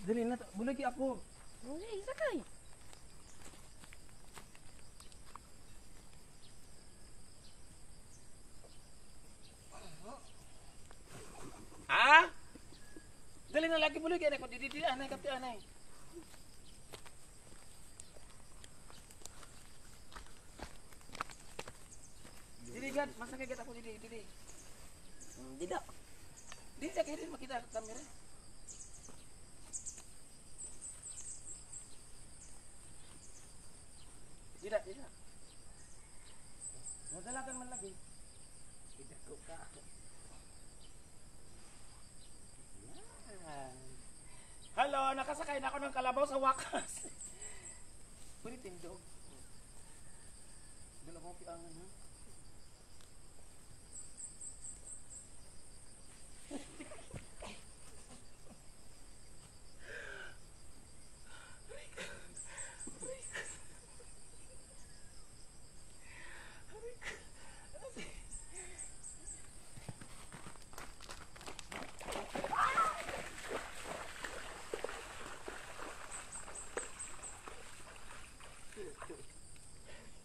Dali na, bulagi ako. Uy, sakay. Ah? Dali na lagi bulagi anay ko didi anay kapti anay. Didi gad, masa kaget ako didi. Dida. Didi sa kaya makita sa kamera. Dida. Madalagan man lagi. Dida ko ka. Hello, nakasakay na ako ng kalabaw sa wakas. Pwede tindog. Dala ko piangan ha.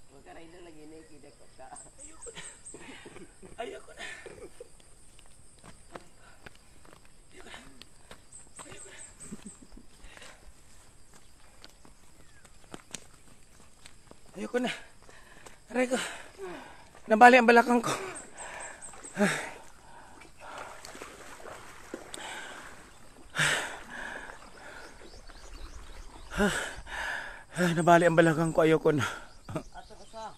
Magkaraida lagi na ikida ko ka. Ayoko na. Ayoko na. Aray ko. Nabali ang balakang ko. Nabali ang balakang ko. Ayoko na. Ato ko sa.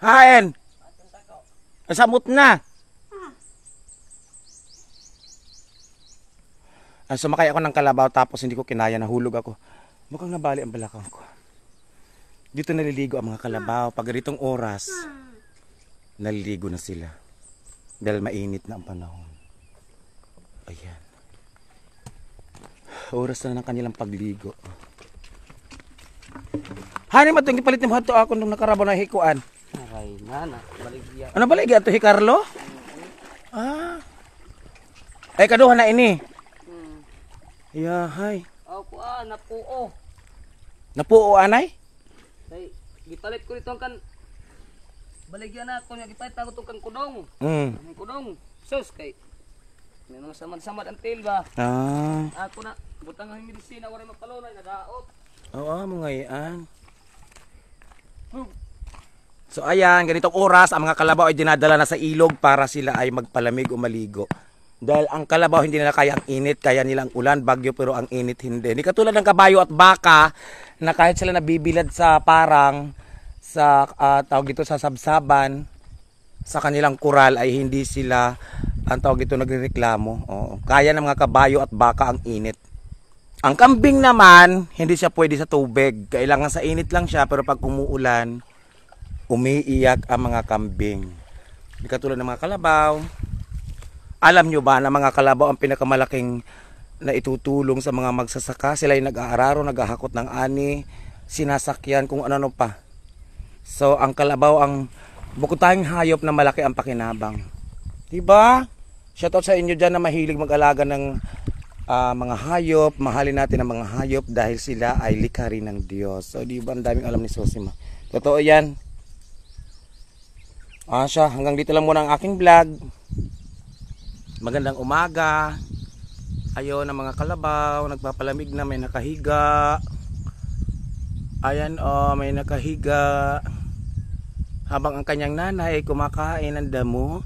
Hain! Atong tako. Nasamot na. Sumakay ako ng kalabaw tapos hindi ko kinaya, nahulog ako. Mukhang nabali ang balakang ko. Dito naliligo ang mga kalabaw. Pag ganitong oras, naliligo na sila. Dahil mainit na ang panahon. Ayan. Oras na ng kanilang pagligo. Hani matong gipalit ni mo hato ako nung nakarabaw na hikuan. Aray na, baligya. Ano baligya to Hikarlo? Ah. Ay kaduha na ini. Yahay. Ako napuo. Napuo anay? Kay gipalit ko nito kan baligya na ako nya gipalit ako tong kan kudong. Ang kudong. Sus kay may samad-samad ang tail ba? Ah. Ako na butang ang medisina wala magpalunay nadaot. Oo, mga iyan. So ayan, ganitong oras ang mga kalabaw ay dinadala na sa ilog para sila ay magpalamig o maligo. Dahil ang kalabaw hindi nila kaya ang init, kaya nila ang ulan, bagyo pero ang init hindi. Hindi katulad ng kabayo at baka na kahit sila nabibilad sa parang sa tawag ito sa sabsaban sa kanilang kural ay hindi sila ang tawag ito nagrereklamo. Oo, kaya ng mga kabayo at baka ang init. Ang kambing naman, hindi siya pwede sa tubig. Kailangan sa init lang siya pero pag umuulan, umiiyak ang mga kambing. Hindi katulad ng mga kalabaw. Alam nyo ba na mga kalabaw ang pinakamalaking na itutulong sa mga magsasaka? Sila ay nag-aararo, naghahakot ng ani, sinasakyan, kung ano-ano pa. So, ang kalabaw ang bukod tayong hayop na malaki ang pakinabang. Diba? Shoutout sa inyo dyan na mahilig mag-alaga ng mga hayop. Mahalin natin ang mga hayop dahil sila ay likha rin ng Diyos. So, diba? Ang daming alam ni Sosima. Totoo yan. Siya, hanggang dito lang muna ang aking vlog. Magandang umaga. Ayun ang mga kalabaw, nagpapalamig na, may nakahiga. Ayan may nakahiga. Habang ang kanyang nanay ay kumakain ng damo,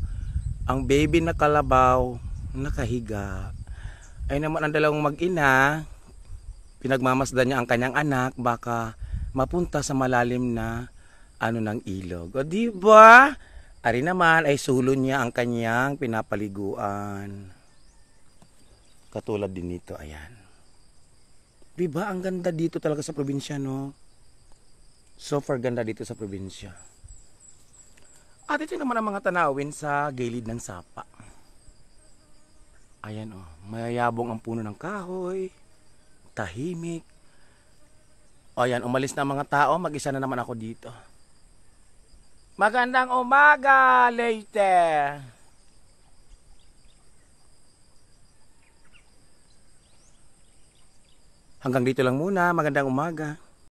ang baby na kalabaw nakahiga. Ay naman ang dalawang mag-ina, pinagmamasdan niya ang kanyang anak, baka mapunta sa malalim na ng ilog. O diba? Ari naman ay sulo niya ang kanyang pinapaliguan. Katulad din nito, ayan. Diba ang ganda dito talaga sa probinsya, no? So far ganda dito sa probinsya. At ito naman ang mga tanawin sa gilid ng sapa. Ayan mayayabong ang puno ng kahoy. Tahimik. Ayan, umalis na ang mga tao, mag-isa na naman ako dito. Magandang umaga, Leyte. Hanggang dito lang muna. Magandang umaga.